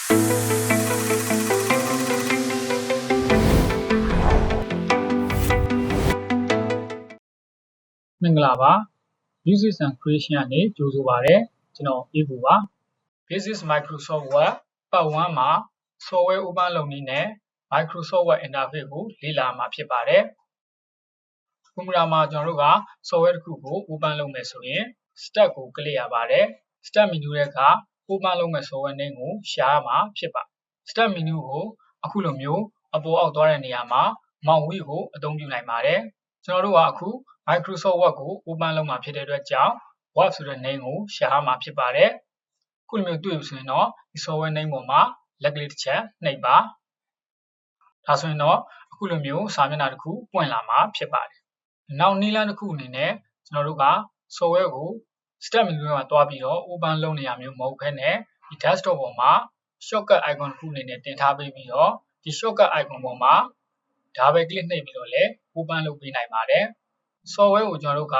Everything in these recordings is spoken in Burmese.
မင်္ဂလာပါ Music and Creation ကနေကြိုဆိုပါရစေကျွန်တော်အေးဘူးပါ Basic Microsoft Word Part 1မှာ Software Open လုပ်နည်းနဲ့ Microsoft Word Interface ကိုလေ့လာမှာဖြစ်ပါတယ်ကွန်ပျူတာမှာကျွန်တော်တို့က Software တစ်ခုကို Open လုပ်မယ်ဆိုရင် Start ကိုကလစ်ရပါတယ် Start menu ထဲက Open လုပ်မယ့် Software name ကိုရှာရမှာဖြစ်ပါ Start menu ကိုအခုလိုမျိုးအပေါ်အောက်သွားတဲ့နေရာမှာ Mouse wheel ကိုအသုံးပြုနိုင်ပါတယ်ကျွန်တော်တို့ကအခု Microsoft Word ကို Open လုပ်မှာဖြစ်တဲ့အတွက်ကြောင့် Word ဆိုတဲ့ name ကိုရှာရမှာဖြစ်ပါတယ်ခုလိုမျိုးတွေ့ပြီဆိုရင်တော့ဒီ software name ပေါ်မှာလက်ကလေးတစ်ချက်နှိပ်ပါဒါဆိုရင်တော့အခုလိုမျိုးစာမျက်နှာတစ်ခုပွင့်လာမှာဖြစ်ပါတယ်နောက်နည်းလမ်းတစ်ခုအနေနဲ့ကျွန်တော်တို့က software ကို step menu ထဲမှာတွားပြီးတော့ open လုပ်နေရမျိုးမဟုတ်ဘဲနဲ့ဒီ desktop ပေါ်မှာ shortcut icon တစ်ခုအနေနဲ့တင်ထားပေးပြီးတော့ဒီ shortcut icon ပေါ်မှာဒါပဲ click နှိပ်ပြီးတော့လည်း open လုပ်ပေးနိုင်ပါတယ် software ကိုကျွန်တော်တို့က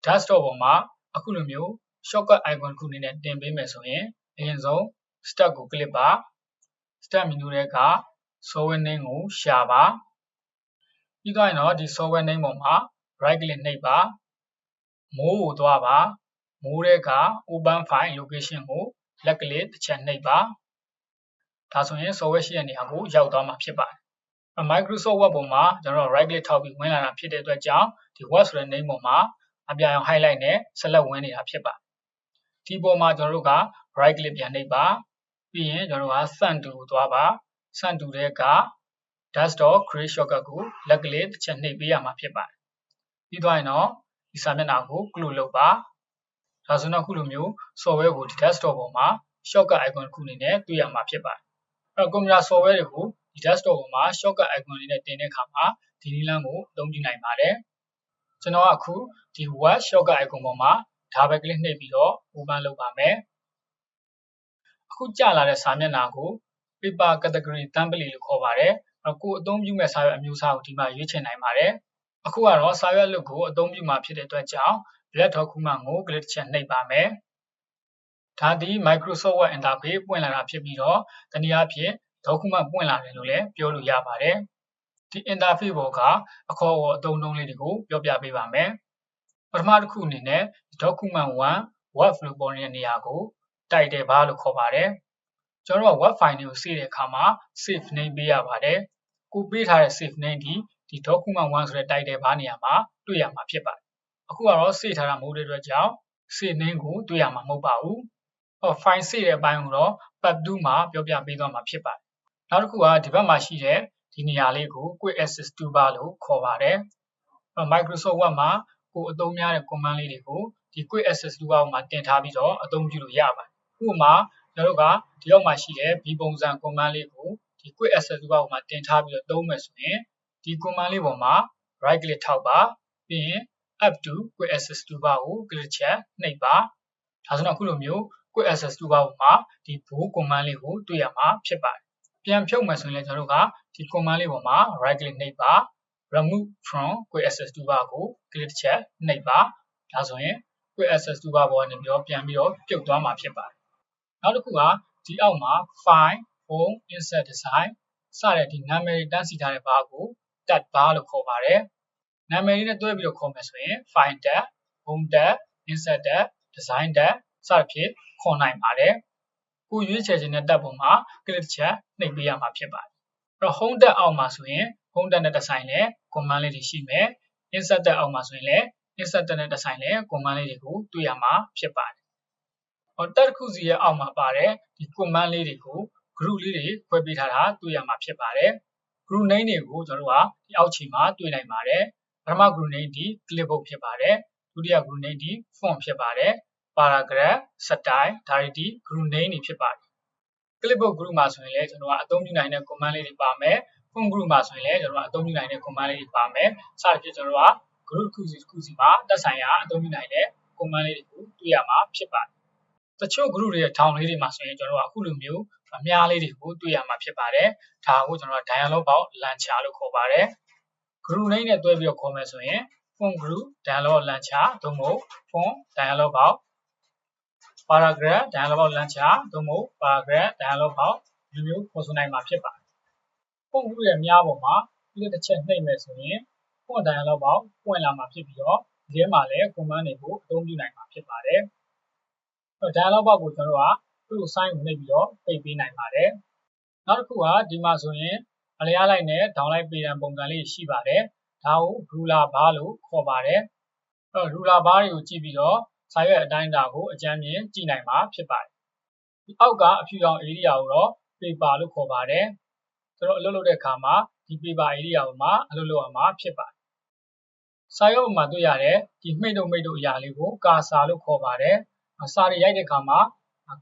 desktop ပေါ်မှာအခုလိုမျိုး shortcut icon တစ်ခုအနေနဲ့တင်ပေးမယ်ဆိုရင်အရင်ဆုံး start ကို click ပါ start menu ထဲက software name ကိုရှာပါပြီးတော့ရင်တော့ဒီ software name ပေါ်မှာ right click နှိပ်ပါ more ကိုသွားပါ more ထဲက open file location ကိုလက်ကလေးတစ်ချက်နှိပ်ပါဒါဆိုရင် software ရှိတဲ့နေရာကိုရောက်သွားမှာဖြစ်ပါတယ် Microsoft Word ပေါ်မှာကျွန်တော်တို့ right click ထောက်ပြီးဝင်လာတာဖြစ်တဲ့အတွက်ကြောင့်ဒီ Word ဆိုတဲ့ name ပေါ်မှာအပြာရောင် highlight နဲ့ select ဝင်နေတာဖြစ်ပါတယ်ဒီပေါ်မှာကျွန်တော်တို့က right click ပြန်နှိပ်ပါပြီးရင်ကျွန်တော်တို့က send to ကိုသွားပါ send to ထဲက desktop create shortcut ကိုလက်ကလေးတစ်ချက်နှိပ်ပေးရမှာဖြစ်ပါတယ်ပြီးသွားရင်တော့ဒီစာမျက်နှာကို close လုပ်ပါဒါဆိုတော့ခုလိုမျိုး software ကိုဒီ desktop ပေါ်မှာ shortcut icon တစ်ခုအနေနဲ့တွေ့ရမှာဖြစ်ပါတယ်ကွန်ပျူတာ software တွေကိုဒီ desktop ပေါ်မှာ shortcut icon လေးနဲ့တင်တဲ့အခါမှာဒီနည်းလမ်းကိုအသုံးပြုနိုင်ပါတယ်ကျွန်တော်ကအခုဒီ Word shortcut icon ပေါ်မှာဒါပဲ click နှိပ်ပြီးတော့ open လုပ်ပါမယ်အခုကြာလာတဲ့စာမျက်နှာကို paper category template လို့ခေါ်ပါတယ်ကိုအသုံးပြုမဲ့စာရွက်အမျိုးအစားကိုဒီမှာရွေးချယ်နိုင်ပါတယ်အခုကတော့စာရွက်လွတ်ကိုအသုံးပြုမှာဖြစ်တဲ့အတွက်ကြောင့် black document ကို click တစ်ချက်နှိပ်ပါမယ်ဒါသည် Microsoft Word Interface ပွင့်လာတာဖြစ်ပြီးတော့တနည်းအားဖြင့် document ပွင့်လာတယ်လို့လည်းပြောလို့ရပါတယ်ဒီ interface ပေါ်ကအခေါ်အဝေါ်အသုံးအနှုန်းလေးတွေကိုပြောပြပေးပါမယ်ပထမတစ်ခုအနေနဲ့ document 1 word flow ပေါ်နေတဲ့နေရာကို title bar လို့ခေါ်ပါတယ်ကျွန်တော်တို့က web file တွေကို save တဲ့အခါမှာ save name ပေးရပါတယ်ကိုပေးထားတဲ့ save name ဒီ document 1ဆိုတဲ့ title bar နေရာမှာတွေ့ရမှာဖြစ်ပါတယ်အခုကတော့ save ထားတာမဟုတ်တဲ့အတွက်ကြောင့် save name ကိုတွေ့ရမှာမဟုတ်ပါဘူးfile save တဲ့အပိုင်းကိုတော့ part 2မှာပြောပြပေးသွားမှာဖြစ်ပါတယ်နောက်တစ်ခုကဒီဘက်မှာရှိတဲ့ဒီနေရာလေးကို quick access toolbar လို့ခေါ်ပါတယ် Microsoft Word မှာကိုအသုံးများတဲ့ command လေးတွေကိုဒီ quick access toolbar မှာတင်ထားပြီးတော့အသုံးပြုလို့ရပါတယ်ဥပမာကျွန်တော်တို့ကဒီအောက်မှာရှိတဲ့ B ပုံစံ command လေးကိုဒီ quick access toolbar မှာတင်ထားပြီးတော့သုံးမယ်ဆိုရင်ဒီ command လေးပေါ်မှာ right click ထောက်ပါပြီးရင် up to quick access toolbar ကို click ချက်နှိပ်ပါဒါဆိုတော့အခုလိုမျိုး quick access toolbar ပေါ်မှာဒီ bold command လေးကိုတွေ့ရမှာဖြစ်ပါတယ်ပြန်ဖြုတ်မယ်ဆိုရင်လည်းကျွန်တော်တို့ကဒီ command လေးပေါ်မှာ right click နှိပ်ပါ remove from quick access toolbar ကို click ချက်နှိပ်ပါဒါဆိုရင် quick access toolbar ပေါ်ကနေပြီးတော့ပြန်ပြီးတော့ပြုတ်သွားမှာဖြစ်ပါတယ်နောက်တစ်ခုကဒီအောက်မှာ file home insert design စတဲ့ဒီနာမည်တန်းစီထားတဲ့ bar ကို tab bar လို့ခေါ်ပါတယ်နာမည်လေးနဲ့တွဲပြီးတော့ခေါ်မယ်ဆိုရင် file tab home tab insert tab design tab စသဖြင့်ခေါ်နိုင်ပါတယ်ကိုရွေးချယ်ခြင်းတဲ့ tab ပေါ်မှာ click ချက်နှိပ်ပေးရမှာဖြစ်ပါတယ်အဲ့တော့ home tab အောက်မှာဆိုရင် home tab နဲ့သက်ဆိုင်တဲ့ command လေးတွေရှိမယ် insert tab အောက်မှာဆိုရင်လည်း insert tab နဲ့သက်ဆိုင်တဲ့ command လေးတွေကိုတွေ့ရမှာဖြစ်ပါတယ်tab တစ်ခုစီရဲ့အောက်မှာပါတယ်ဒီ command လေးတွေကို group လေးတွေခွဲပေးထားတာတွေ့ရမှာဖြစ်ပါတယ် group name တွေကိုကျွန်တော်တို့ကဒီအောက်ခြေမှာတွေ့နိုင်ပါတယ်ပထမ group name ဒီ clipboard ဖြစ်ပါတယ်ဒုတိယ group name ဒီ font ဖြစ်ပါတယ် paragraph style ဒါတွေဒီ group name တွေဖြစ်ပါတယ် clipboard group မှာဆိုရင်လည်းကျွန်တော်ကအသုံးပြုနိုင်တဲ့ command လေးတွေပါမယ် font group မှာဆိုရင်လည်းကျွန်တော်ကအသုံးပြုနိုင်တဲ့ command လေးတွေပါမယ်စသဖြင့်ကျွန်တော်က group တစ်ခုစီမှာသက်ဆိုင်ရာအသုံးပြုနိုင်တဲ့ command လေးတွေကိုတွေ့ရမှာဖြစ်ပါတယ်တချို့ group တွေရဲ့ထောင်လေးတွေမှာဆိုရင်ကျွန်တော်ကအခုလိုမျိုးအများလေးတွေကိုတွေ့ရမှာဖြစ်ပါတယ်ဒါကိုကျွန်တော်က dialog box launcher လို့ခေါ်ပါတယ် group name နဲ့တွဲပြီးတော့ခေါ်မယ်ဆိုရင် font group dialog launcher သို့မဟုတ် font dialog box paragraph dialog box လမ်းချသို့မဟုတ် paragraph dialog box မျိုးပေါ်ဆိုနိုင်မှာဖြစ်ပါတယ်။ပုံကူရဲ့များပေါ်မှာဒီတစ်ချက်နှိပ်မယ်ဆိုရင်ဖုန်း dialog box ပွင့်လာမှာဖြစ်ပြီးတော့ဒီထဲမှာလည်း command တွေကိုအသုံးပြုနိုင်မှာဖြစ်ပါတယ်။ dialog box ကိုကျွန်တော်တို့ကသူ့ sign ကိုနှိပ်ပြီးတော့ပိတ်ပေးနိုင်ပါတယ်။နောက်တစ်ခုကဒီမှာဆိုရင်အလျားလိုက်နဲ့ down လိုက်ပေးတဲ့ပုံစံလေးရှိပါတယ်။ဒါကို ruler bar လို့ခေါ်ပါတယ်။ ruler bar တွေကိုကြည့်ပြီးတော့စာရွက်အတိုင်းအတာကိုအကြမ်းမြင်ကြည့်နိုင်မှာဖြစ်ပါတယ်။ဒီအောက်ကအဖြူရောင် area ကိုတော့ paper လို့ခေါ်ပါတယ်။ကျွန်တော်အလုပ်လုပ်တဲ့အခါမှာဒီ paper area ပေါ်မှာအလုပ်လုပ်ရမှာဖြစ်ပါတယ်။စာရွက်ပေါ်မှာတွေ့ရတဲ့ဒီမိတ်တို့အရာလေးကို cursor လို့ခေါ်ပါတယ်။စာတွေရိုက်တဲ့အခါမှာ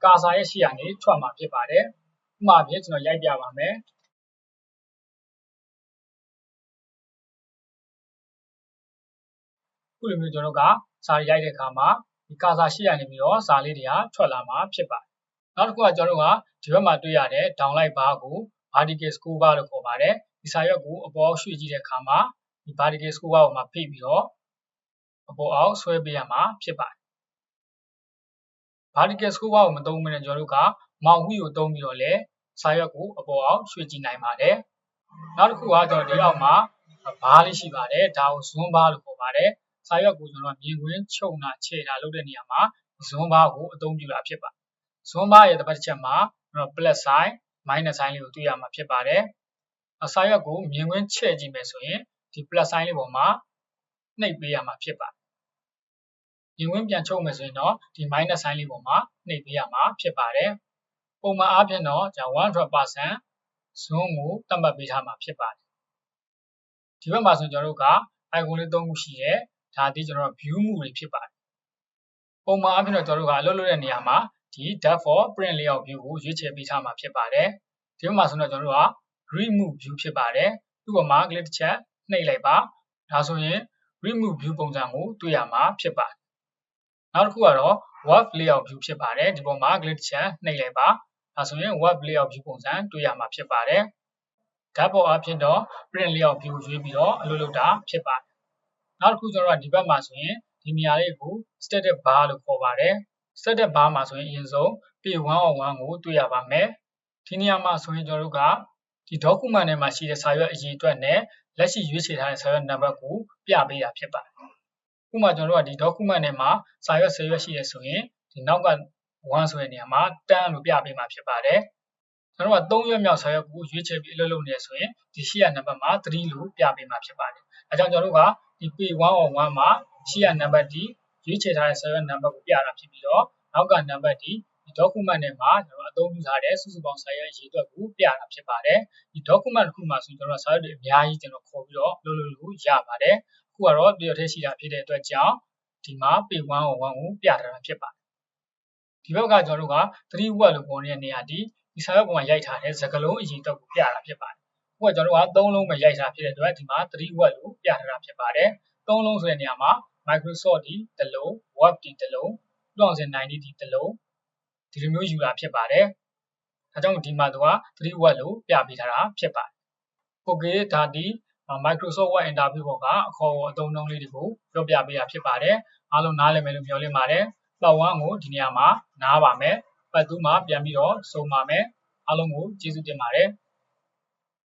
cursor ရဲ့ရှေ့ကနေထွက်မှာဖြစ်ပါတယ်။ဥပမာဖြင့်ကျွန်တော်ရိုက်ပြပါမယ်။ခုလိုမျိုးကျွန်တော်တို့ကစာတွေရိုက်တဲ့အခါမှာဒီ cursor ရှေ့ကနေပြီးတော့စာလေးတွေကထွက်လာမှာဖြစ်ပါတယ်။နောက်တစ်ခုကကျွန်တော်တို့ကဒီဘက်မှာတွေ့ရတဲ့ down လိုက် bar ကို vertical scroll bar လို့ခေါ်ပါတယ်။ဒီစာရွက်ကိုအပေါ်ရွှေ့ကြည့်တဲ့အခါမှာဒီ vertical scroll bar ပေါ်မှာဖိပြီးတော့အပေါ်အောက်ဆွဲပေးရမှာဖြစ်ပါတယ်။ vertical scroll bar ကိုမသုံးဘဲနဲ့ကျွန်တော်တို့က mouse wheel ကိုသုံးပြီးတော့လည်းစာရွက်ကိုအပေါ်အောက်ရွှေ့ကြည့်နိုင်ပါတယ်။နောက်တစ်ခုကကျွန်တော်ဒီအောက်မှာ bar လေးရှိပါတယ်။ဒါကို zoom bar လို့ခေါ်ပါတယ်။စာရွက်ကိုကျွန်တော်မြင်ကွင်းချုပ်တာခြေတာလုပ်တဲ့နေရာမှာ zoom bar ကိုအသုံးပြုတာဖြစ်ပါတယ်။ zoom bar ရဲ့တစ်ပတ်တစ်ချက်မှာကျွန်တော် plus sign minus sign လေးကိုတွေ့ရမှာဖြစ်ပါတယ်။စာရွက်ကိုမြင်ကွင်းချဲ့ကြည့်မယ်ဆိုရင်ဒီ plus sign လေးပေါ်မှာနှိပ်ပေးရမှာဖြစ်ပါတယ်။မြင်ကွင်းပြန်ချုပ်မယ်ဆိုရင်တော့ဒီ minus sign လေးပေါ်မှာနှိပ်ပေးရမှာဖြစ်ပါတယ်။ပုံမှန်အားဖြင့်တော့ကျွန်တော် 100% zoom ကိုသတ်မှတ်ပေးထားမှာဖြစ်ပါတယ်။ဒီဘက်မှာဆိုကျွန်တော်တို့က icon လေး၃ခုရှိတယ်။ဒါဒီကျွန်တော်တို့ view မူတွေဖြစ်ပါတယ်။ပုံမှန်အားဖြင့်တော့ကျွန်တော်တို့ကအလုပ်လုပ်တဲ့နေရာမှာဒီ default print layout view ကိုရွေးချယ်ပေးထားမှာဖြစ်ပါတယ်။ဒီဘက်မှာဆိုတော့ကျွန်တော်တို့က remove view ဖြစ်ပါတယ်။သူ့ပေါ်မှာ click တစ်ချက်နှိပ်လိုက်ပါ။ဒါဆိုရင် remove view ပုံစံကိုတွေ့ရမှာဖြစ်ပါတယ်။နောက်တစ်ခုကတော့ web layout view ဖြစ်ပါတယ်။ဒီပေါ်မှာ click တစ်ချက်နှိပ်လိုက်ပါ။ဒါဆိုရင် web layout view ပုံစံတွေ့ရမှာဖြစ်ပါတယ်။ဓာတ်ပေါ်အားဖြင့်တော့ print layout view ကိုရွေးပြီးတော့အလုပ်လုပ်တာဖြစ်ပါတယ်။နောက်တစ်ခုကျွန်တော်တို့ကဒီဘက်မှာဆိုရင်ဒီနေရာလေးကို static bar လို့ခေါ်ပါတယ်။ static bar မှာဆိုရင်အရင်ဆုံး page 101ကိုတွေ့ရပါမယ်။ဒီနေရာမှာဆိုရင်ကျွန်တော်တို့ကဒီ document ထဲမှာရှိတဲ့စာရွက်အရေအတွက်နဲ့လက်ရှိရွေးချယ်ထားတဲ့စာရွက်နံပါတ်ကိုပြပေးတာဖြစ်ပါတယ်။ဥပမာကျွန်တော်တို့ကဒီ document ထဲမှာစာရွက်10ရွက်ရှိတယ်ဆိုရင်ဒီနောက်က1ဆိုတဲ့နေရာမှာ10လို့ပြပေးမှာဖြစ်ပါတယ်။ကျွန်တော်တို့က3ရွက်မြောက်စာရွက်ကိုရွေးချယ်ပြီးအလုပ်လုပ်နေရဆိုရင်ဒီရှေ့ရနံပါတ်မှာ3လို့ပြပေးမှာဖြစ်ပါတယ်။အဲကြောင့်ကျွန်တော်တို့ကဒီ page 101မှာရှေ့ရနံပါတ်ဒီရွေးချယ်ထားတဲ့စာရွက်နံပါတ်ကိုပြတာဖြစ်ပြီးတော့နောက်ကနံပါတ်ဒီ document ထဲမှာကျွန်တော်အသုံးပြုထားတဲ့စုစုပေါင်းစာရွက်အရေအတွက်ကိုပြတာဖြစ်ပါတယ်။ဒီ document တစ်ခုမှာဆိုရင်ကျွန်တော်စာရွက်တွေအများကြီးကျွန်တော်ခေါ်ပြီးတော့လုပ်လို့ရပါတယ်။အခုကတော့တရထဲရှိတာဖြစ်တဲ့အတွက်ကြောင့်ဒီမှာ page 101ကိုပြထားတာဖြစ်ပါတယ်။ဒီဘက်ကကျွန်တော်တို့က3 word လို့ပေါ်နေတဲ့နေရာဒီစာရွက်ပေါ်မှာရိုက်ထားတဲ့စကားလုံးအရေအတွက်ကိုပြတာဖြစ်ပါတယ်။အခုကကျွန်တော်တို့က3လုံးပဲရိုက်ထားဖြစ်တဲ့အတွက်ဒီမှာ3 word လို့ပြထားတာဖြစ်ပါတယ်။3လုံးဆိုတဲ့နေရာမှာ Microsoft ဒီတစ်လုံး Word ဒီတစ်လုံး2090ဒီတစ်လုံးဒီလိုမျိုးယူတာဖြစ်ပါတယ်။ဒါကြောင့်ဒီမှာသူက3 word လို့ပြပေးထားတာဖြစ်ပါတယ်။ Okay ဒါဒီ Microsoft Word Interview ပေါ်ကအခေါ်အသုံးအနှုန်းလေးတွေကိုပြောပြပေးတာဖြစ်ပါတယ်။အားလုံးနားလည်မယ်လို့မျှော်လင့်ပါတယ်။ Part 1ကိုဒီနေရာမှာနားပါမယ်။ Part 2မှာပြန်ပြီးတော့ဆုံပါမယ်။အားလုံးကိုကျေးဇူးတင်ပါတယ်။